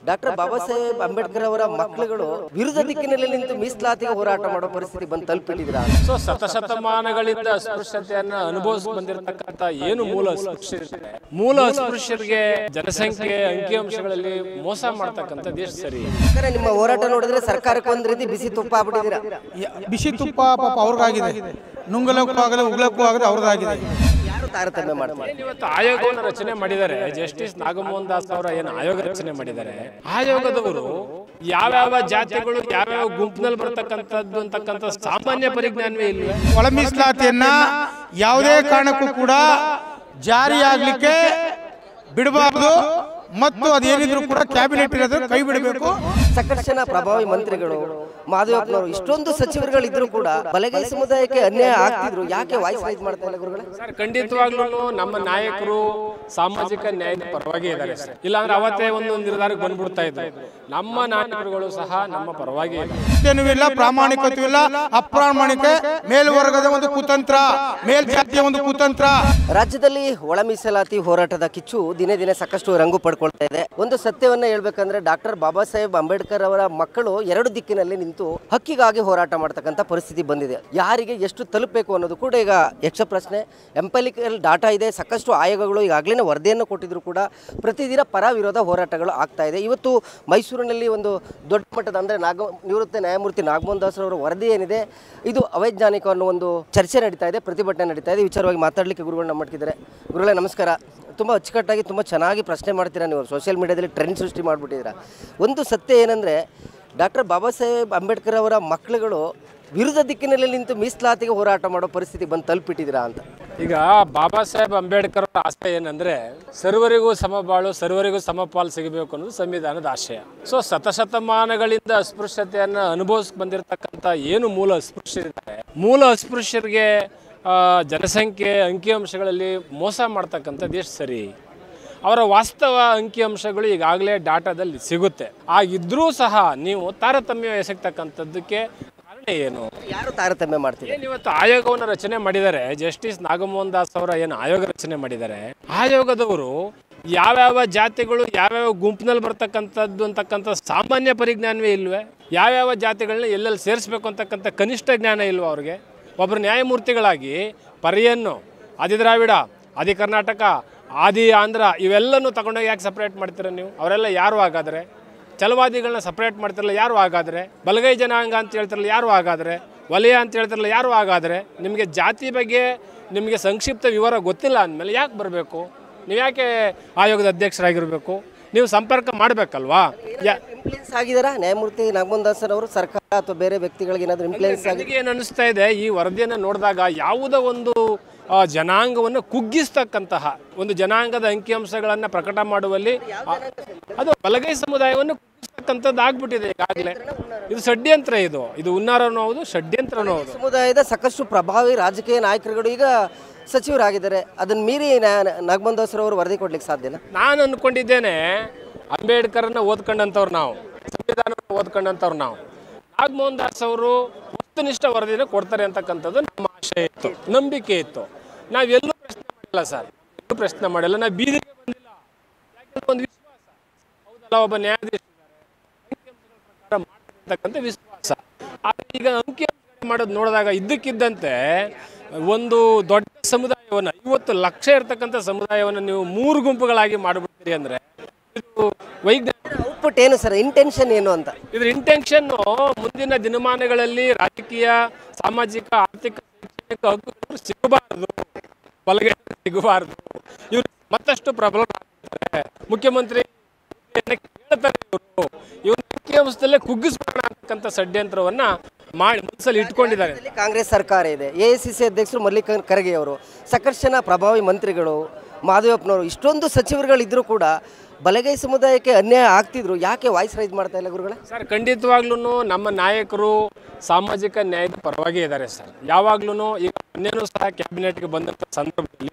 Doctor Baba Saheb Ambedkar ಅವರ ಮಕ್ಕಳುಗಳು ವಿರುದ್ಧ ದಿಕ್ಕಿನಲ್ಲಿ ನಿಂತು ಮೀಸಲಾತಿಗೆ ಹೋರಾಟ ಮಾಡೋ ಪರಿಸ್ಥಿತಿ ಬಂದು ತಲುಪಿಟ್ಟಿದ್ರ. ಸೊ ಶತಶತಮಾನಗಳಿಂದ ಅಸ್ಪೃಶ್ಯತೆಯನ್ನ ಅನುಭವಿಸಿ ಬಂದಿರತಕ್ಕಂತ ಏನು ಮೂಲ ಅಸ್ಪೃಶ್ಯರಿಗೆ ಜನಸಂಖ್ಯೆ ಅಂಕಿಅಂಶಗಳಲ್ಲಿ ಮೋಸ ಮಾಡ್ತಕ್ಕಂಥ ದೇಶ ಸರಿ. ನಿಮ್ಮ ಹೋರಾಟ ನೋಡಿದ್ರೆ ಸರ್ಕಾರಕ್ಕೆ ಒಂದ್ ರೀತಿ ಬಿಸಿ ತುಪ್ಪ ಆಗ್ಬಿಟ್ಟಿದ್ದೀರಾ. ಬಿಸಿ ತುಪ್ಪ ಪಾಪ ಅವ್ರಿಗಾಗಿದೆ, ನುಂಗಲಕ್ಕೂ ಆಗಲ್ಲ ಉಗ್ಲಕ್ಕೂ ಆಗದೆ ಅವ್ರದ್ದಾಗಿದೆ. ಯಾರು ತಾರತಮ್ಯ ಮಾಡ್ತಾರೆ? ಇವತ್ತು ಆಯೋಗವನ್ನು ರಚನೆ ಮಾಡಿದ್ದಾರೆ. ಜಸ್ಟಿಸ್ ನಾಗಮೋಹನ್ ದಾಸ್ ಅವರ ಏನು ಆಯೋಗ ರಚನೆ ಮಾಡಿದ್ದಾರೆ, ಆಯೋಗದವರು ಯಾವ್ಯಾವ ಜಾತಿಗಳು ಯಾವ್ಯಾವ ಗುಂಪಿನಲ್ಲಿ ಬರ್ತಕ್ಕಂಥದ್ದು ಅಂತಕ್ಕಂಥ ಸಾಮಾನ್ಯ ಪರಿಜ್ಞಾನವೇ ಇಲ್ವೇ? ಒಳ ಮೀಸಲಾತಿಯನ್ನ ಯಾವುದೇ ಕಾರಣಕ್ಕೂ ಕೂಡ ಜಾರಿಯಾಗಲಿಕ್ಕೆ ಬಿಡಬಾರದು ಮತ್ತು ಅದೇನಿದ್ರು ಕೂಡ ಕ್ಯಾಬಿನೆಟ್ ಇರೋದು ಕೈ ಬಿಡಬೇಕು. ಸಾಕಷ್ಟು ಜನ ಪ್ರಭಾವಿ ಮಂತ್ರಿಗಳು, ಮಾಧವಪ್ಪನವರು, ಇಷ್ಟೊಂದು ಸಚಿವರುಗಳಿದ್ರು ಕೂಡ ಬಲಗೈ ಸಮುದಾಯಕ್ಕೆ ಅನ್ಯಾಯ ಆಗ್ತಿದ್ರು. ಯಾಕೆ ವಾಯ್ಸ್ ರೈಸ್ ಮಾಡ್ತಾ ಇಲ್ಲ ಗುರುಗಳೇ? ಸರ್, ಖಂಡಿತವಾಗ್ಲೂ ನಮ್ಮ ನಾಯಕರು ಸಾಮಾಜಿಕ ನ್ಯಾಯದ ಪರವಾಗಿ ಇದ್ದಾರೆ ಸರ್. ಇಲ್ಲಾಂದ್ರೆ ಅವತ್ತೇ ಒಂದು ನಿರ್ಧಾರಕ್ಕೆ ಬಂದ್ಬಿಡ್ತಾ ಇದ್ದಾರೆ. ನಮ್ಮ ನಾಯಕರುಗಳು ಸಹ ನಮ್ಮ ಪರವಾಗಿ ಇಲ್ಲ, ಪ್ರಾಮಾಣಿಕತೆಯಿಲ್ಲ, ಅಪ್ರಾಮಾಣಿಕ ಮೇಲ್ವರ್ಗದ ಒಂದು ಕುತಂತ್ರ, ಮೇಲ್ಜಾತಿಯ ಒಂದು ಕುತಂತ್ರ. ರಾಜ್ಯದಲ್ಲಿ ಒಳ ಮೀಸಲಾತಿ ಹೋರಾಟದ ಕಿಚ್ಚು ದಿನೇ ದಿನೇ ಸಾಕಷ್ಟು ರಂಗು ಪಡ್ಕೊಳ್ತಾ ಇದೆ. ಒಂದು ಸತ್ಯವನ್ನ ಹೇಳ್ಬೇಕಂದ್ರೆ ಡಾಕ್ಟರ್ ಬಾಬಾ ಸಾಹೇಬ್ ಅಂಬೇಡ್ಕರ್ ಅವರ ಮಕ್ಕಳು ಎರಡು ದಿಕ್ಕಿನಲ್ಲಿ ನಿಂತು ಹಕ್ಕಿಗಾಗಿ ಹೋರಾಟ ಮಾಡ್ತಕ್ಕಂಥ ಪರಿಸ್ಥಿತಿ ಬಂದಿದೆ. ಯಾರಿಗೆ ಎಷ್ಟು ತಲುಪಬೇಕು ಅನ್ನೋದು ಕೂಡ ಈಗ ಯಕ್ಷ ಪ್ರಶ್ನೆ. ಎಂಪಲಿಕಲ್ ಡಾಟಾ ಇದೆ. ಸಾಕಷ್ಟು ಆಯೋಗಗಳು ಈಗಾಗಲೇ ವರದಿಯನ್ನು ಕೊಟ್ಟಿದ್ರು ಕೂಡ ಪ್ರತಿದಿನ ಪರ ವಿರೋಧ ಹೋರಾಟಗಳು ಆಗ್ತಾ ಇದೆ. ಇವತ್ತು ಮೈಸೂರಿನಲ್ಲಿ ಒಂದು ದೊಡ್ಡ ಮಟ್ಟದ ಅಂದರೆ ನಿವೃತ್ತ ನ್ಯಾಯಮೂರ್ತಿ ನಾಗಮೋಹನ್ ದಾಸ್ ಅವರ ವರದಿ ಏನಿದೆ, ಇದು ಅವೈಜ್ಞಾನಿಕ ಅನ್ನೋ ಒಂದು ಚರ್ಚೆ ನಡೀತಾ ಇದೆ, ಪ್ರತಿಭಟನೆ ನಡೀತಾ ಇದೆ. ವಿಚಾರವಾಗಿ ಮಾತಾಡಲಿಕ್ಕೆ ಗುರುಗಳು ನಮ್ಮ ಮಟ್ಟಿದ್ದಾರೆ. ಗುರುಗಳೇ ನಮಸ್ಕಾರ. ತುಂಬ ಅಚ್ಚುಕಟ್ಟಾಗಿ ತುಂಬ ಚೆನ್ನಾಗಿ ಪ್ರಶ್ನೆ ಮಾಡ್ತೀರಾ ನೀವು. ಸೋಷಿಯಲ್ ಮೀಡಿಯಾದಲ್ಲಿ ಟ್ರೆಂಡ್ ಸೃಷ್ಟಿ ಮಾಡಿಬಿಟ್ಟಿದ್ದೀರಾ. ಒಂದು ಸತ್ಯ ಏನಂದರೆ ಡಾಕ್ಟರ್ ಬಾಬಾ ಸಾಹೇಬ್ ಅಂಬೇಡ್ಕರ್ ಅವರ ಮಕ್ಕಳುಗಳು ವಿರುದ್ಧ ದಿಕ್ಕಿನಲ್ಲಿ ನಿಂತು ಮೀಸಲಾತಿಗೆ ಹೋರಾಟ ಮಾಡೋ ಪರಿಸ್ಥಿತಿ ಬಂದು ತಲುಪಿಟ್ಟಿದ್ದೀರಾ ಅಂತ. ಈಗ ಬಾಬಾ ಸಾಹೇಬ್ ಅಂಬೇಡ್ಕರ್ ಅವರ ಆಶಯ ಏನಂದ್ರೆ ಸರ್ವರಿಗೂ ಸಮಬಾಳು, ಸರ್ವರಿಗೂ ಸಮಪಾಲು ಸಿಗಬೇಕು ಅನ್ನೋದು ಸಂವಿಧಾನದ ಆಶಯ. ಸೊ ಶತಶತಮಾನಗಳಿಂದ ಅಸ್ಪೃಶ್ಯತೆಯನ್ನ ಅನುಭವಿಸಿ ಬಂದಿರತಕ್ಕಂಥ ಏನು ಮೂಲ ಅಸ್ಪೃಶ್ಯರಿಗೆ ಜನಸಂಖ್ಯೆ ಅಂಕಿಅಂಶಗಳಲ್ಲಿ ಮೋಸ ಮಾಡ್ತಕ್ಕಂಥ ದೇಶ ಸರಿ. ಅವರ ವಾಸ್ತವ ಅಂಕಿಅಂಶಗಳು ಈಗಾಗಲೇ ಡಾಟಾದಲ್ಲಿ ಸಿಗುತ್ತೆ. ಆಗಿದ್ರೂ ಸಹ ನೀವು ತಾರತಮ್ಯ ಎಸಗ್ತಕ್ಕಂಥದ್ದಕ್ಕೆ ಕಾರಣ ಏನು? ಯಾರು ತಾರತಮ್ಯ ಮಾಡ್ತೀವಿ? ಇವತ್ತು ಆಯೋಗವನ್ನು ರಚನೆ ಮಾಡಿದ್ದಾರೆ. ಜಸ್ಟಿಸ್ ನಾಗಮೋಹನ್ ದಾಸ್ ಅವರ ಏನು ಆಯೋಗ ರಚನೆ ಮಾಡಿದ್ದಾರೆ, ಆಯೋಗದವರು ಯಾವ್ಯಾವ ಜಾತಿಗಳು ಯಾವ್ಯಾವ ಗುಂಪಿನಲ್ಲಿ ಬರ್ತಕ್ಕಂಥದ್ದು ಅಂತಕ್ಕಂಥ ಸಾಮಾನ್ಯ ಪರಿಜ್ಞಾನವೇ ಇಲ್ವೇ? ಯಾವ್ಯಾವ ಜಾತಿಗಳನ್ನ ಎಲ್ಲೆಲ್ಲಿ ಸೇರಿಸ್ಬೇಕು ಅಂತಕ್ಕಂಥ ಕನಿಷ್ಠ ಜ್ಞಾನ ಇಲ್ವ ಅವ್ರಿಗೆ? ಒಬ್ಬರು ನ್ಯಾಯಮೂರ್ತಿಗಳಾಗಿ ಪರಿಯನ್ನು, ಆದಿದ್ರಾವಿಡ, ಆದಿ ಕರ್ನಾಟಕ, ಆದಿ ಆಂಧ್ರ ಇವೆಲ್ಲನೂ ತಗೊಂಡೋಗಿ ಯಾಕೆ ಸಪ್ರೇಟ್ ಮಾಡ್ತೀರ ನೀವು? ಅವರೆಲ್ಲ ಯಾರು ಹಾಗಾದರೆ? ಛಲವಾದಿಗಳನ್ನ ಸಪ್ರೇಟ್ ಮಾಡ್ತಿರಲ್ಲ ಯಾರು ಹಾಗಾದರೆ? ಬಲಗೈ ಜನಾಂಗ ಅಂತ ಹೇಳ್ತಿರಲ್ಲ ಯಾರು ಹಾಗಾದರೆ? ವಲಯ ಅಂತ ಹೇಳ್ತಿರಲ್ಲ ಯಾರು ಹಾಗಾದರೆ? ನಿಮಗೆ ಜಾತಿ ಬಗ್ಗೆ ನಿಮಗೆ ಸಂಕ್ಷಿಪ್ತ ವಿವರ ಗೊತ್ತಿಲ್ಲ ಅಂದಮೇಲೆ ಯಾಕೆ ಬರಬೇಕು? ನೀವು ಯಾಕೆ ಆಯೋಗದ ಅಧ್ಯಕ್ಷರಾಗಿರಬೇಕು? ನೀವು ಸಂಪರ್ಕ ಮಾಡಬೇಕಲ್ವಾ? ಇನ್ಫ್ಲೂಯೆನ್ಸ್ ಆಗಿದಾರಾ ನ್ಯಾಯಮೂರ್ತಿ ನಾಗಮೋಹನ್ ದಾಸ್ ಅವರು ಸರ್ಕಾರ ಅಥವಾ ಬೇರೆ ವ್ಯಕ್ತಿಗಳಿಗೆ ಏನಾದರೂ ಇನ್ಫ್ಲೂಯೆನ್ಸ್ ಆಗಿದೆ? ಏನು ಅನಿಸ್ತಾ ಇದೆ, ಈ ವರದಿಯನ್ನು ನೋಡಿದಾಗ ಯಾವುದೋ ಒಂದು ಜನಾಂಗವನ್ನು ಕುಗ್ಗಿಸ್ತಕ್ಕಂತಹ ಒಂದು ಜನಾಂಗದ ಅಂಕಿಅಂಶಗಳನ್ನು ಪ್ರಕಟ ಮಾಡುವಲ್ಲಿ ಅದು ಬಲಗೈ ಸಮುದಾಯವನ್ನು ಕುಗ್ಗಿಸ್ತಕ್ಕಂಥದ್ದು ಆಗ್ಬಿಟ್ಟಿದೆ ಈಗಾಗಲೇ. ಇದು ಷಡ್ಯಂತ್ರ, ಇದು ಹುನ್ನಾರನೂ ಹೌದು, ಷಡ್ಯಂತ್ರನೂ ಹೌದು. ಸಮುದಾಯದ ಸಾಕಷ್ಟು ಪ್ರಭಾವಿ ರಾಜಕೀಯ ನಾಯಕರುಗಳು ಈಗ ಸಚಿವರಾಗಿದ್ದಾರೆ. ಅದನ್ನ ಮೀರಿ ನಾಗಮೋಹನ್ ದಾಸ್ ಅವರು ವರದಿ ಕೊಡ್ಲಿಕ್ಕೆ ಸಾಧ್ಯನಾ? ನಾನು ಅಂದ್ಕೊಂಡಿದ್ದೇನೆ, ಅಂಬೇಡ್ಕರನ್ನ ಓದ್ಕೊಂಡಂಥವ್ರು ನಾವು, ಸಂವಿಧಾನವನ್ನು ಓದ್ಕೊಂಡಂಥವ್ರು ನಾವು, ನಾಗಮೋಹನ್ ದಾಸ್ ಅವರು ವಸ್ತುನಿಷ್ಠ ವರದಿನ ಕೊಡ್ತಾರೆ ಅಂತಕ್ಕಂಥದ್ದು ನಮ್ಮ ಆಶಯ ಇತ್ತು, ನಂಬಿಕೆ ಇತ್ತು. ನಾವೆಲ್ಲೂ ಪ್ರಶ್ನೆ ಮಾಡಿಲ್ಲ ಸರ್, ಎಲ್ಲೂ ಪ್ರಶ್ನೆ ಮಾಡಿಲ್ಲ, ನಾವು ಬೀದಿಗೆ ಬಂದಿಲ್ಲ. ಯಾಕೆಂದ್ರೆ ಒಂದು ವಿಶ್ವಾಸ, ಹೌದಲ್ಲ, ಒಬ್ಬ ನ್ಯಾಯಾಧೀಶರಿದ್ದಾರೆ, ಅಂಕಿಅಂಶಗಳ ಪ್ರಕಾರ ಮಾಡ್ತಕ್ಕಂಥ ವಿಶ್ವಾಸ. ಆದರೆ ಈಗ ಅಂಕಿಅಂಶಗಳು ಮಾಡೋದು ನೋಡಿದಾಗ ಇದ್ದಕ್ಕಿದ್ದಂತೆ ಒಂದು ದೊಡ್ಡ ಸಮುದಾಯವನ್ನು, 50 ಲಕ್ಷ ಇರ್ತಕ್ಕಂಥ ಸಮುದಾಯವನ್ನು ನೀವು 3 ಗುಂಪುಗಳಾಗಿ ಮಾಡಿಬಿಡ್ತೀರಿ ಅಂದರೆ ಇದು ವೈಜ್ಞಾನಿಕ ಔಟ್ಪುಟ್ ಏನು ಸರ್? ಇಂಟೆನ್ಷನ್ ಏನು ಅಂತ? ಇದ್ರ ಇಂಟೆನ್ಷನ್ನು ಮುಂದಿನ ದಿನಮಾನಗಳಲ್ಲಿ ರಾಜಕೀಯ, ಸಾಮಾಜಿಕ, ಆರ್ಥಿಕ, ಶೈಕ್ಷಣಿಕ ಹಕ್ಕುಗಳು ಸಿಗಬಾರದು, ಬಲಗೈ ಸಿಗಬಾರದು. ಇವರು ಮತ್ತಷ್ಟು ಪ್ರಬಲ ಮುಖ್ಯಮಂತ್ರಿ ಕೇಳ್ತಾರೆ. ಇವರು ಅಂಕಿಅಂಶದಲ್ಲೇ ಕುಗ್ಗಿಸ್ಬೋಣ ಅಂತಕ್ಕಂಥ ಷಡ್ಯಂತ್ರವನ್ನ ಮಾಡಿ ಮನಸ್ಸಲ್ಲಿ ಇಟ್ಕೊಂಡಿದ್ದಾರೆ. ಕಾಂಗ್ರೆಸ್ ಸರ್ಕಾರ ಇದೆ, AICC ಅಧ್ಯಕ್ಷರು ಮಲ್ಲಿಕಾರ್ಜುನ ಖರ್ಗೆ ಅವರು, ಸಾಕಷ್ಟು ಜನ ಪ್ರಭಾವಿ ಮಂತ್ರಿಗಳು, ಮಾಧವಪ್ಪನವರು, ಇಷ್ಟೊಂದು ಸಚಿವರುಗಳಿದ್ರೂ ಕೂಡ ಬಲಗೈ ಸಮುದಾಯಕ್ಕೆ ಅನ್ಯಾಯ ಆಗ್ತಿದ್ರು. ಯಾಕೆ ವಾಯ್ಸ್ ರೈಸ್ ಮಾಡ್ತಾ ಇಲ್ಲ ಗುರುಗಳೇ? ಸರ್, ಖಂಡಿತವಾಗ್ಲೂ ನಮ್ಮ ನಾಯಕರು ಸಾಮಾಜಿಕ ನ್ಯಾಯದ ಪರವಾಗಿ ಇದ್ದಾರೆ ಸರ್. ಯಾವಾಗ್ಲೂ ಈಗ ಮೊನ್ನೆನೂ ಸಹ ಕ್ಯಾಬಿನೆಟ್ಗೆ ಬಂದಂಥ ಸಂದರ್ಭದಲ್ಲಿ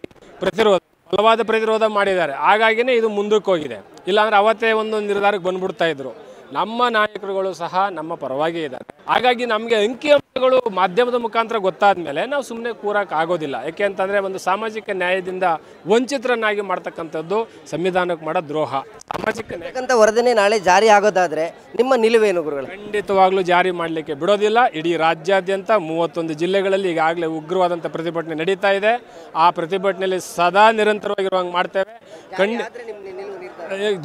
ಬಲವಾದ ಪ್ರತಿರೋಧ ಮಾಡಿದ್ದಾರೆ. ಹಾಗಾಗಿನೇ ಇದು ಮುಂದಕ್ಕೆ ಹೋಗಿದೆ. ಇಲ್ಲಾಂದ್ರೆ ಅವತ್ತೇ ಒಂದು ನಿರ್ಧಾರಕ್ಕೆ ಬಂದ್ಬಿಡ್ತಾ ಇದ್ರು. ನಮ್ಮ ನಾಯಕರುಗಳು ಸಹ ನಮ್ಮ ಪರವಾಗಿ ಇದ್ದಾರೆ. ಹಾಗಾಗಿ ನಮಗೆ ಅಂಕಿಅಂಶಗಳು ಮಾಧ್ಯಮದ ಮುಖಾಂತರ ಗೊತ್ತಾದ ಮೇಲೆ ನಾವು ಸುಮ್ಮನೆ ಕೂರಕ್ಕೆ ಆಗೋದಿಲ್ಲ. ಯಾಕೆ ಅಂತಂದರೆ ಒಂದು ಸಾಮಾಜಿಕ ನ್ಯಾಯದಿಂದ ವಂಚಿತರನ್ನಾಗಿ ಮಾಡ್ತಕ್ಕಂಥದ್ದು ಸಂವಿಧಾನಕ್ಕೆ ಮಾಡೋ ದ್ರೋಹ. ಸಾಮಾಜಿಕ ನ್ಯಾಯ ವರದಿನೇ ನಾಳೆ ಜಾರಿ ಆಗೋದಾದ್ರೆ ನಿಮ್ಮ ನಿಲುವೇನು ಗುರುಗಳು? ಖಂಡಿತವಾಗ್ಲೂ ಜಾರಿ ಮಾಡಲಿಕ್ಕೆ ಬಿಡೋದಿಲ್ಲ. ಇಡೀ ರಾಜ್ಯಾದ್ಯಂತ 31 ಜಿಲ್ಲೆಗಳಲ್ಲಿ ಈಗಾಗಲೇ ಉಗ್ರವಾದಂಥ ಪ್ರತಿಭಟನೆ ನಡೀತಾ ಇದೆ. ಆ ಪ್ರತಿಭಟನೆಯಲ್ಲಿ ಸದಾ ನಿರಂತರವಾಗಿರುವಂಗೆ ಮಾಡ್ತೇವೆ.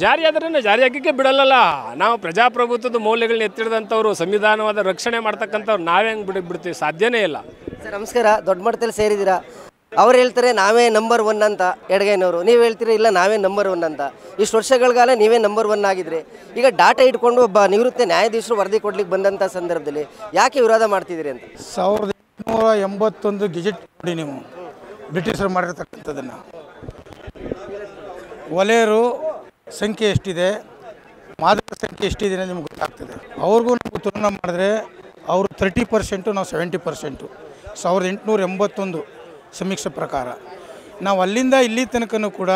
ಜಾರಿ ಆದ್ರೂ ಜಾರಿ ಹಾಕಕ್ಕೆ ಬಿಡಲ್ಲ. ನಾವು ಪ್ರಜಾಪ್ರಭುತ್ವದ ಮೌಲ್ಯಗಳನ್ನ ಎತ್ತಿಡಿದಂಥವ್ರು, ಸಂವಿಧಾನವಾದ ರಕ್ಷಣೆ ಮಾಡ್ತಕ್ಕಂಥವ್ರು ನಾವೇ ಹೆಂಗೆ ಬಿಡ್ತೀವಿ? ಸಾಧ್ಯನೇ ಇಲ್ಲ. ಸರ್ ನಮಸ್ಕಾರ, ದೊಡ್ಡ ಮಟ್ಟದಲ್ಲಿ ಸೇರಿದ್ದೀರಾ. ಅವ್ರು ಹೇಳ್ತಾರೆ ನಾವೇ ನಂಬರ್ 1 ಅಂತ ಎಡಗೈನವರು, ನೀವು ಹೇಳ್ತೀರಿ ಇಲ್ಲ ನಾವೇ ನಂಬರ್ 1 ಅಂತ. ಇಷ್ಟು ವರ್ಷಗಳಿಗಾಲ ನೀವೇ ನಂಬರ್ 1 ಆಗಿದ್ರಿ. ಈಗ ಡಾಟಾ ಇಟ್ಕೊಂಡು ಒಬ್ಬ ನಿವೃತ್ತ ನ್ಯಾಯಾಧೀಶರು ವರದಿ ಕೊಡ್ಲಿಕ್ಕೆ ಬಂದಂಥ ಸಂದರ್ಭದಲ್ಲಿ ಯಾಕೆ ವಿರೋಧ ಮಾಡ್ತಿದ್ದೀರಿ ಅಂತ? 1881 ಗೆಜೆಟ್ ನೋಡಿ ನೀವು, ಬ್ರಿಟಿಷರು ಮಾಡಿರ್ತಕ್ಕಂಥದ್ದನ್ನು. ಒಲೆಯರು ಸಂಖ್ಯೆ ಎಷ್ಟಿದೆ, ಮಾದಕ ಸಂಖ್ಯೆ ಎಷ್ಟಿದೆ ಅಂತ ನಿಮ್ಗೆ ಗೊತ್ತಾಗ್ತದೆ. ಅವ್ರಿಗೂ ನಾವು ತುಲನೆ ಮಾಡಿದ್ರೆ ಅವರು 30%, ನಾವು 70%. 1881 ಸಮೀಕ್ಷೆ ಪ್ರಕಾರ ನಾವು ಅಲ್ಲಿಂದ ಇಲ್ಲಿ ತನಕನೂ ಕೂಡ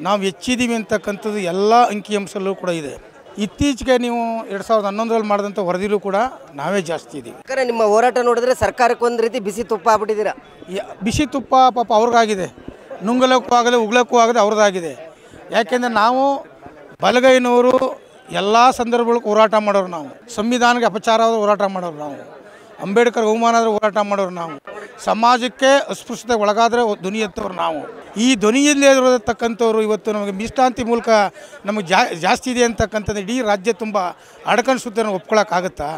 ನಾವು ಹೆಚ್ಚಿದ್ದೀವಿ ಅಂತಕ್ಕಂಥದ್ದು ಎಲ್ಲ ಅಂಕಿಅಂಶಲ್ಲೂ ಕೂಡ ಇದೆ. ಇತ್ತೀಚೆಗೆ ನೀವು 2011ರಲ್ಲಿ ಮಾಡಿದಂಥ ವರದಿಲೂ ಕೂಡ ನಾವೇ ಜಾಸ್ತಿ ಇದ್ದೀವಿ. ಯಾಕಂದರೆ ನಿಮ್ಮ ಹೋರಾಟ ನೋಡಿದ್ರೆ ಸರ್ಕಾರಕ್ಕೆ ಒಂದು ರೀತಿ ಬಿಸಿ ತುಪ್ಪ ಆಗ್ಬಿಟ್ಟಿದ್ದೀರಾ. ಬಿಸಿ ತುಪ್ಪ ಪಾಪ ಅವ್ರಿಗಾಗಿದೆ, ನುಂಗಲಕ್ಕೂ ಆಗದೆ ಉಗ್ಲಕ್ಕೂ ಆಗದೆ ಅವ್ರದ್ದಾಗಿದೆ. ಯಾಕೆಂದರೆ ನಾವು ಬಲಗೈನವರು ಎಲ್ಲ ಸಂದರ್ಭಗಳಿಗೂ ಹೋರಾಟ ಮಾಡೋರು, ನಾವು ಸಂವಿಧಾನಕ್ಕೆ ಅಪಚಾರ ಆದರೂ ಹೋರಾಟ ಮಾಡೋರು, ನಾವು ಅಂಬೇಡ್ಕರ್ ಅವಮಾನ ಆದರೂ ಹೋರಾಟ ಮಾಡೋರು, ನಾವು ಸಮಾಜಕ್ಕೆ ಅಸ್ಪೃಶ್ಯತೆ ಒಳಗಾದರೆ ಧ್ವನಿ ಎತ್ತವ್ರು ನಾವು. ಈ ಧ್ವನಿಯಲ್ಲೇ ಇರತಕ್ಕಂಥವ್ರು ಇವತ್ತು ನಮಗೆ ಮೀಸಲಾತಿ ಮೂಲಕ ನಮಗೆ ಜಾಸ್ತಿ ಇದೆ ಅಂತಕ್ಕಂಥದ್ದು ಇಡೀ ರಾಜ್ಯ ತುಂಬ ಅಡ್ಕೊಂಡು ಸುತ್ತನ್ನು ಒಪ್ಕೊಳ್ಳೋಕ್ಕಾಗುತ್ತಾ?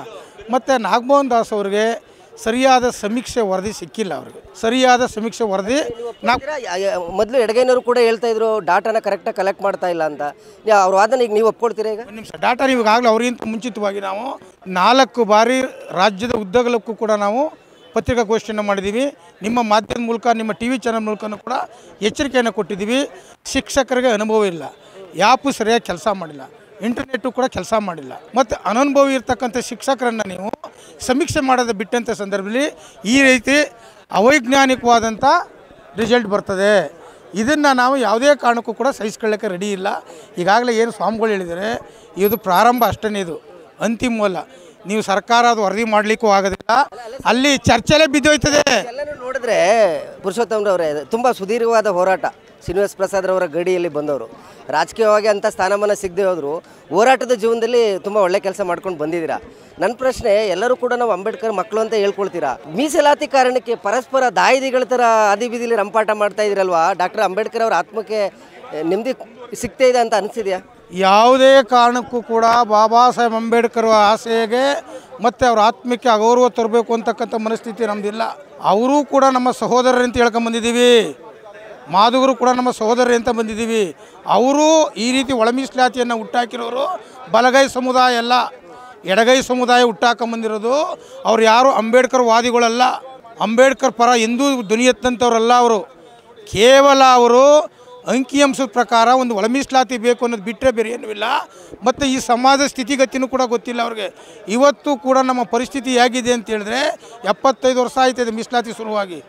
ಮತ್ತು ನಾಗಮೋಹನ್ ದಾಸ್ ಅವ್ರಿಗೆ ಸರಿಯಾದ ಸಮೀಕ್ಷೆ ವರದಿ ಸಿಕ್ಕಿಲ್ಲ. ಅವ್ರಿಗೆ ಸರಿಯಾದ ಸಮೀಕ್ಷೆ ವರದಿ ಮೊದಲು ಎಡಗೈನವರು ಕೂಡ ಹೇಳ್ತಾ ಇದ್ರು ಡಾಟಾನ ಕರೆಕ್ಟಾಗಿ ಕಲೆಕ್ಟ್ ಮಾಡ್ತಾ ಇಲ್ಲ ಅಂತ. ಅವ್ರ ವಾದನ ಈಗ ನೀವು ಒಪ್ಕೊಳ್ತೀರಾ? ಈಗ ಒಂದು ನಿಮಿಷ, ಡಾಟಾ ನೀವು ಈಗಾಗಲೇ ಅವರಿಗಿಂತ ಮುಂಚಿತವಾಗಿ ನಾವು 4 ಬಾರಿ ರಾಜ್ಯದ ಉದ್ದಗಲಕ್ಕೂ ಕೂಡ ನಾವು ಪತ್ರಿಕಾಗೋಷ್ಠಿಯನ್ನು ಮಾಡಿದ್ದೀವಿ. ನಿಮ್ಮ ಮಾಧ್ಯಮದ ಮೂಲಕ, ನಿಮ್ಮ ಟಿ ವಿ ಚಾನಲ್ ಮೂಲಕನೂ ಕೂಡ ಎಚ್ಚರಿಕೆಯನ್ನು ಕೊಟ್ಟಿದ್ದೀವಿ. ಶಿಕ್ಷಕರಿಗೆ ಅನುಭವ ಇಲ್ಲ, ಯಾಪು ಸರಿಯಾಗಿ ಕೆಲಸ ಮಾಡಿಲ್ಲ, ಇಂಟರ್ನೆಟ್ಟು ಕೂಡ ಕೆಲಸ ಮಾಡಿಲ್ಲ. ಮತ್ತು ಅನನುಭವಿ ಇರ್ತಕ್ಕಂಥ ಶಿಕ್ಷಕರನ್ನು ನೀವು ಸಮೀಕ್ಷೆ ಮಾಡೋದು ಬಿಟ್ಟಂಥ ಸಂದರ್ಭದಲ್ಲಿ ಈ ರೀತಿ ಅವೈಜ್ಞಾನಿಕವಾದಂಥ ರಿಸಲ್ಟ್ ಬರ್ತದೆ. ಇದನ್ನು ನಾವು ಯಾವುದೇ ಕಾರಣಕ್ಕೂ ಕೂಡ ಸಹಿಸ್ಕೊಳ್ಳೋಕ್ಕೆ ರೆಡಿ ಇಲ್ಲ. ಈಗಾಗಲೇ ಏನು ಸ್ವಾಮಿಗಳು ಹೇಳಿದರೆ ಇದು ಪ್ರಾರಂಭ ಅಷ್ಟೇ, ಇದು ಅಂತಿಮವಲ್ಲ. ನೀವು ಸರ್ಕಾರ ಅದು ವರದಿ ಮಾಡಲಿಕ್ಕೂ ಆಗೋದಿಲ್ಲ, ಅಲ್ಲಿ ಚರ್ಚೆಲೇ ಬಿದ್ದೋಯ್ತದೆ. ಎಲ್ಲರೂ ನೋಡಿದ್ರೆ ಪುರುಷೋತ್ತಮರವರೇ ತುಂಬ ಸುದೀರ್ಘವಾದ ಹೋರಾಟ. ಶ್ರೀನಿವಾಸ ಪ್ರಸಾದ್ರವರ ಗಡಿಯಲ್ಲಿ ಬಂದವರು, ರಾಜಕೀಯವಾಗಿ ಅಂಥ ಸ್ಥಾನಮಾನ ಸಿಗದೆ ಹೋದರು, ಹೋರಾಟದ ಜೀವನದಲ್ಲಿ ತುಂಬ ಒಳ್ಳೆ ಕೆಲಸ ಮಾಡ್ಕೊಂಡು ಬಂದಿದ್ದೀರಾ. ನನ್ನ ಪ್ರಶ್ನೆ, ಎಲ್ಲರೂ ಕೂಡ ನಾವು ಅಂಬೇಡ್ಕರ್ ಮಕ್ಕಳು ಅಂತ ಹೇಳ್ಕೊಳ್ತೀರಾ, ಮೀಸಲಾತಿ ಕಾರಣಕ್ಕೆ ಪರಸ್ಪರ ದಾಯಿದಿಗಳ ಥರ ಆದಿ ಬೀದಿಲಿ ರಂಪಾಟ ಮಾಡ್ತಾ ಇದ್ದೀರಲ್ವಾ? ಡಾಕ್ಟರ್ ಅಂಬೇಡ್ಕರ್ ಅವರ ಆತ್ಮಕ್ಕೆ ನೆಮ್ಮದಿ ಸಿಗ್ತಾ ಇದೆ ಅಂತ ಅನಿಸಿದೆಯಾ? ಯಾವುದೇ ಕಾರಣಕ್ಕೂ ಕೂಡ ಬಾಬಾ ಸಾಹೇಬ್ ಅಂಬೇಡ್ಕರ್ ಆಸೆಗೆ ಮತ್ತು ಅವ್ರ ಆತ್ಮಕ್ಕೆ ಅಗೌರವ ತರಬೇಕು ಅಂತಕ್ಕಂಥ ಮನಸ್ಥಿತಿ ನಮ್ಮದಿಲ್ಲ. ಅವರೂ ಕೂಡ ನಮ್ಮ ಸಹೋದರರಂತ ಹೇಳ್ಕೊಂಬಂದಿದ್ದೀವಿ, ಮಾದುಗರು ಕೂಡ ನಮ್ಮ ಸಹೋದರರು ಅಂತ ಬಂದಿದ್ದೀವಿ. ಅವರು ಈ ರೀತಿ ಒಳ ಮೀಸಲಾತಿಯನ್ನು ಹುಟ್ಟಾಕಿರೋರು ಬಲಗೈ ಸಮುದಾಯ ಅಲ್ಲ, ಎಡಗೈ ಸಮುದಾಯ ಹುಟ್ಟಾಕೊಂಬಂದಿರೋದು. ಅವ್ರು ಯಾರು ಅಂಬೇಡ್ಕರ್ ವಾದಿಗಳಲ್ಲ, ಅಂಬೇಡ್ಕರ್ ಪರ ಎಂದೂ ಧ್ವನಿ ಎತ್ತಂಥವ್ರಲ್ಲ. ಅವರು ಕೇವಲ ಅವರು ಅಂಕಿಅಂಶದ ಪ್ರಕಾರ ಒಂದು ಒಳ ಮೀಸಲಾತಿ ಬೇಕು ಅನ್ನೋದು ಬಿಟ್ಟರೆ ಬೇರೆ ಏನೂ ಇಲ್ಲ. ಮತ್ತು ಈ ಸಮಾಜದ ಸ್ಥಿತಿಗತಿನೂ ಕೂಡ ಗೊತ್ತಿಲ್ಲ ಅವ್ರಿಗೆ. ಇವತ್ತು ಕೂಡ ನಮ್ಮ ಪರಿಸ್ಥಿತಿ ಹೇಗಿದೆ ಅಂತ ಹೇಳಿದ್ರೆ 75 ವರ್ಷ ಆಯ್ತದೆ ಮೀಸಲಾತಿ ಶುರುವಾಗಿ.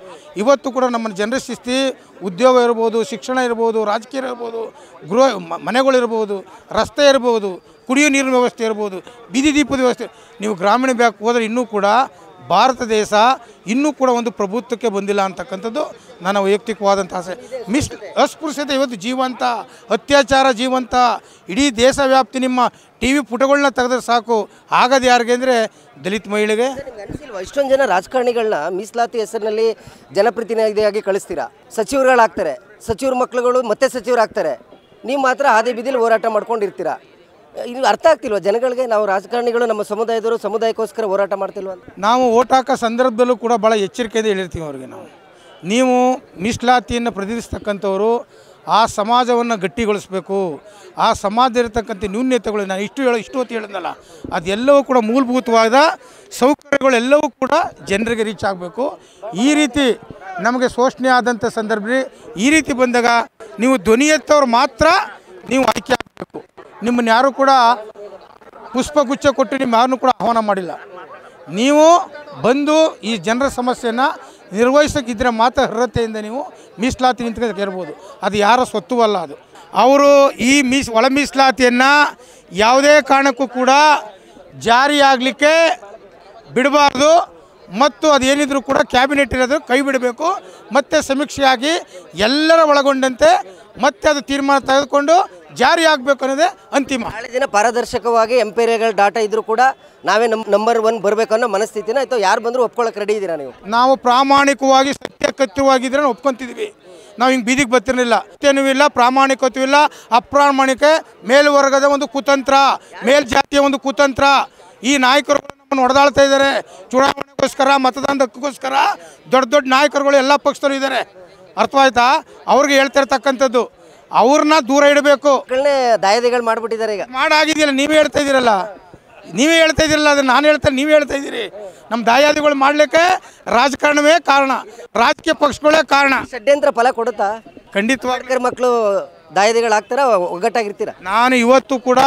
ಇವತ್ತು ಕೂಡ ನಮ್ಮ ಜನರ ಸ್ಥಿತಿ, ಉದ್ಯೋಗ ಇರ್ಬೋದು, ಶಿಕ್ಷಣ ಇರ್ಬೋದು, ರಾಜಕೀಯ ಇರ್ಬೋದು, ಮನೆಗಳಿರ್ಬೋದು, ರಸ್ತೆ ಇರ್ಬೋದು, ಕುಡಿಯೋ ನೀರಿನ ವ್ಯವಸ್ಥೆ ಇರ್ಬೋದು, ಬೀದಿ ದೀಪದ ವ್ಯವಸ್ಥೆ. ನೀವು ಗ್ರಾಮೀಣ ಬ್ಯಾಂಕ್ ಹೋದರೆ ಇನ್ನೂ ಕೂಡ ಭಾರತ ದೇಶ ಇನ್ನೂ ಕೂಡ ಒಂದು ಪ್ರಭುತ್ವಕ್ಕೆ ಬಂದಿಲ್ಲ ಅಂತಕ್ಕಂಥದ್ದು ನನ್ನ ವೈಯಕ್ತಿಕವಾದಂಥ ಆಸೆ. ಅಸ್ಪೃಶ್ಯತೆ ಇವತ್ತು ಜೀವಂತ, ಅತ್ಯಾಚಾರ ಜೀವಂತ. ಇಡೀ ದೇಶ ವ್ಯಾಪ್ತಿ ನಿಮ್ಮ ಟಿ ವಿ ಪುಟಗಳನ್ನ ತೆಗೆದ್ರೆ ಸಾಕು. ಆಗದು ಯಾರಿಗೆ ಅಂದರೆ ದಲಿತ ಮಹಿಳೆಗೆ. ಇಷ್ಟೊಂದು ಜನ ರಾಜಕಾರಣಿಗಳನ್ನ ಮೀಸಲಾತಿ ಹೆಸರಿನಲ್ಲಿ ಜನಪ್ರತಿನಿಧಿಯಾಗಿ ಕಳಿಸ್ತೀರಾ, ಸಚಿವರುಗಳಾಗ್ತಾರೆ, ಸಚಿವರ ಮಕ್ಕಳುಗಳು ಮತ್ತೆ ಸಚಿವರಾಗ್ತಾರೆ, ನೀವು ಮಾತ್ರ ಹಾದಿ ಬೀದಿಲಿ ಹೋರಾಟ ಮಾಡ್ಕೊಂಡಿರ್ತೀರಾ. ಇದು ಅರ್ಥ ಆಗ್ತಿಲ್ವ ಜನಗಳಿಗೆ? ನಾವು ರಾಜಕಾರಣಿಗಳು ನಮ್ಮ ಸಮುದಾಯದವರು ಸಮುದಾಯಕ್ಕೋಸ್ಕರ ಹೋರಾಟ ಮಾಡ್ತಿಲ್ವ ಅಂತ. ನಾವು ಓಟ್ ಹಾಕೋ ಸಂದರ್ಭದಲ್ಲೂ ಕೂಡ ಭಾಳ ಎಚ್ಚರಿಕೆಯಿಂದ ಹೇಳಿರ್ತೀವಿ ಅವ್ರಿಗೆ. ನೀವು ಮೀಸಲಾತಿಯನ್ನು ಪ್ರತಿನಿಧಿಸ್ತಕ್ಕಂಥವರು ಆ ಸಮಾಜವನ್ನು ಗಟ್ಟಿಗೊಳಿಸಬೇಕು. ಆ ಸಮಾಜದಲ್ಲಿರ್ತಕ್ಕಂಥ ನ್ಯೂನ್ಯತೆಗಳು, ನಾನು ಇಷ್ಟು ಹೊತ್ತು ಹೇಳಿದ್ನಲ್ಲ, ಅದೆಲ್ಲವೂ ಕೂಡ ಮೂಲಭೂತವಾದ ಸೌಕರ್ಯಗಳೆಲ್ಲವೂ ಕೂಡ ಜನರಿಗೆ ರೀಚ್ ಆಗಬೇಕು. ಈ ರೀತಿ ನಮಗೆ ಶೋಷಣೆ ಆದಂಥ ಸಂದರ್ಭದಲ್ಲಿ ಈ ರೀತಿ ಬಂದಾಗ ನೀವು ಧ್ವನಿ ಎತ್ತವ್ರು ಮಾತ್ರ ನೀವು ಆಯ್ಕೆ ಆಗಬೇಕು. ನಿಮ್ಮನ್ನು ಯಾರು ಕೂಡ ಪುಷ್ಪಗುಚ್ಛ ಕೊಟ್ಟು ನಿಮ್ಮ ಯಾರನ್ನೂ ಕೂಡ ಆಹ್ವಾನ ಮಾಡಿಲ್ಲ. ನೀವು ಬಂದು ಈ ಜನರ ಸಮಸ್ಯೆಯನ್ನು ನಿರ್ವಹಿಸೋಕ್ಕಿದ್ರೆ ಮಾತ್ರ ಅರ್ಹತೆಯಿಂದ ನೀವು ಮೀಸಲಾತಿ ನಿಂತ್ಕೊಂಡು ಇರ್ಬೋದು. ಅದು ಯಾರ ಸ್ವತ್ತೂ ಅಲ್ಲ. ಅದು ಅವರು ಈ ಒಳ ಮೀಸಲಾತಿಯನ್ನು ಯಾವುದೇ ಕಾರಣಕ್ಕೂ ಕೂಡ ಜಾರಿಯಾಗಲಿಕ್ಕೆ ಬಿಡಬಾರ್ದು ಮತ್ತು ಅದೇನಿದ್ರು ಕೂಡ ಕ್ಯಾಬಿನೆಟ್ ಇರೋದು ಕೈ ಬಿಡಬೇಕು. ಮತ್ತೆ ಸಮೀಕ್ಷೆಯಾಗಿ ಎಲ್ಲರ ಒಳಗೊಂಡಂತೆ ಮತ್ತೆ ಅದು ತೀರ್ಮಾನ ತೆಗೆದುಕೊಂಡು ಜಾರಿ ಆಗಬೇಕು ಅನ್ನೋದೇ ಅಂತಿಮ. ನಾಳೆ ದಿನ ಪಾರದರ್ಶಕವಾಗಿ ಎಂಪೈರಿಯಲ್ ಡಾಟಾ ಇದ್ರೂ ಕೂಡ ನಾವೇ ನಂಬರ್ 1 ಬರಬೇಕು ಅನ್ನೋ ಮನಸ್ಥಿತಿನ ಆಯಿತು. ಯಾರು ಬಂದರೂ ಒಪ್ಕೊಳ್ಳೋಕೆ ರೆಡಿ ಇದ್ದೀರಾ ನೀವು? ನಾವು ಪ್ರಾಮಾಣಿಕವಾಗಿ ಸತ್ಯಕೃತ್ಯವಾಗಿದ್ದರೆ ನಾವು ಒಪ್ಕೊಂತಿದ್ವಿ. ನಾವು ಹಿಂಗೆ ಬೀದಿಗೆ ಬರ್ತಿರಲಿಲ್ಲ. ಸತ್ಯನೂ ಇಲ್ಲ, ಪ್ರಾಮಾಣಿಕತೆಯೂ ಇಲ್ಲ. ಅಪ್ರಾಮಾಣಿಕ ಮೇಲ್ವರ್ಗದ ಒಂದು ಕುತಂತ್ರ, ಮೇಲ್ಜಾತಿಯ ಒಂದು ಕುತಂತ್ರ. ಈ ನಾಯಕರುಗಳು ನಮ್ಮನ್ನು ಹೊಡೆದಾಳ್ತಾ ಇದ್ದಾರೆ. ಚುನಾವಣೆಗೋಸ್ಕರ, ಮತದಾನದ ಹಕ್ಕಿಗೋಸ್ಕರ ದೊಡ್ಡ ದೊಡ್ಡ ನಾಯಕರುಗಳು ಎಲ್ಲ ಪಕ್ಷದಲ್ಲೂ ಇದ್ದಾರೆ. ಅರ್ಥವಾಯ್ತಾ? ಅವ್ರಿಗೆ ಹೇಳ್ತಿರ್ತಕ್ಕಂಥದ್ದು ಅವ್ರನ್ನ ದೂರ ಇಡಬೇಕು. ದಾಯಾದಿಗಳು ಮಾಡಿಬಿಟ್ಟಿದ್ದಾರೆ. ಈಗ ಮಾಡಾಗಿದೆಯಲ್ಲ, ನೀವೇ ಹೇಳ್ತಾ ಇದ್ದೀರಲ್ಲ, ಅದನ್ನು ನಾನು ಹೇಳ್ತೇನೆ, ನೀವೇ ಹೇಳ್ತಾ ಇದ್ದೀರಿ. ನಮ್ಮ ದಾಯಾದಿಗಳು ಮಾಡಲಿಕ್ಕೆ ರಾಜಕಾರಣವೇ ಕಾರಣ, ರಾಜಕೀಯ ಪಕ್ಷಗಳೇ ಕಾರಣ. ಷಡ್ಯಂತ್ರ ಫಲ ಕೊಡುತ್ತಾ? ಖಂಡಿತವಾಗಿ ಮಕ್ಕಳು ದಾಯಾದಿಗಳಾಗ್ತಾರ, ಒಗ್ಗಟ್ಟಾಗಿರ್ತೀರ? ನಾನು ಇವತ್ತು ಕೂಡ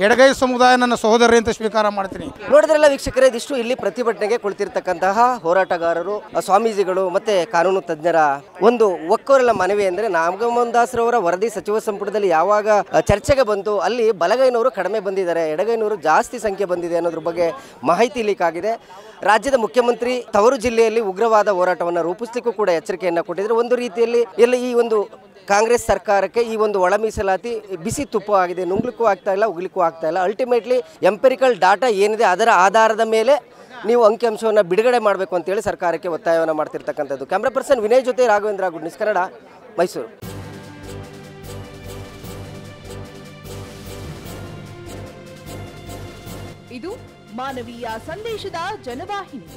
ಎಡಗೈ ಸಮುದಾಯ ನನ್ನ ಸಹೋದರಿ ಅಂತ ಸ್ವೀಕಾರ ಮಾಡ್ತೀನಿ. ನೋಡಿದ್ರಲ್ಲ ವೀಕ್ಷಕರೇ, ಇದಿಷ್ಟು ಇಲ್ಲಿ ಪ್ರತಿಭಟನೆಗೆ ಕುಳಿತಿರ್ತಕ್ಕಂತಹ ಹೋರಾಟಗಾರರು, ಸ್ವಾಮೀಜಿಗಳು ಮತ್ತೆ ಕಾನೂನು ತಜ್ಞರ ಒಂದು ಒಕ್ಕೊರಲ ಮನವಿ ಅಂದರೆ, ನಾಗಮೋಹನ್ ದಾಸರವರ ವರದಿ ಸಚಿವ ಸಂಪುಟದಲ್ಲಿ ಯಾವಾಗ ಚರ್ಚೆಗೆ ಬಂತು ಅಲ್ಲಿ ಬಲಗೈನವರು ಕಡಿಮೆ ಬಂದಿದ್ದಾರೆ, ಎಡಗೈನವರು ಜಾಸ್ತಿ ಸಂಖ್ಯೆ ಬಂದಿದೆ ಅನ್ನೋದ್ರ ಬಗ್ಗೆ ಮಾಹಿತಿ ಲೀಕ್ ಆಗಿದೆ. ರಾಜ್ಯದ ಮುಖ್ಯಮಂತ್ರಿ ತವರು ಜಿಲ್ಲೆಯಲ್ಲಿ ಉಗ್ರವಾದ ಹೋರಾಟವನ್ನು ರೂಪಿಸಲಿಕ್ಕೂ ಕೂಡ ಎಚ್ಚರಿಕೆಯನ್ನು ಕೊಟ್ಟಿದ್ದಾರೆ. ಒಂದು ರೀತಿಯಲ್ಲಿ ಎಲ್ಲ ಈ ಒಂದು ಕಾಂಗ್ರೆಸ್ ಸರ್ಕಾರಕ್ಕೆ ಈ ಒಂದು ಒಳ ಮೀಸಲಾತಿ ಬಿಸಿ ತುಪ್ಪ ಆಗಿದೆ. ನುಂಗ್ಲಿಕ್ಕೂ ಆಗ್ತಾ ಇಲ್ಲ, ಉಗ್ಲಿಕ್ಕೂ ಆಗ್ತಾ ಇಲ್ಲ. ಅಲ್ಟಿಮೇಟ್ಲಿ ಎಂಪೆರಿಕಲ್ ಡಾಟಾ ಏನಿದೆ ಅದರ ಆಧಾರದ ಮೇಲೆ ನೀವು ಅಂಕಿಅಂಶವನ್ನು ಬಿಡುಗಡೆ ಮಾಡಬೇಕು ಅಂತೇಳಿ ಸರ್ಕಾರಕ್ಕೆ ಒತ್ತಾಯವನ್ನು ಮಾಡ್ತಿರ್ತಕ್ಕಂಥದ್ದು. ಕ್ಯಾಮ್ರಾ ಪರ್ಸನ್ ವಿನಯ್ ಜೊತೆ ರಾಘವೇಂದ್ರ, ಗುಡ್ ನ್ಯೂಸ್ ಕನ್ನಡ, ಮೈಸೂರು. ಇದು ಮಾನವೀಯ ಸಂದೇಶದ ಜನವಾಹಿನಿ.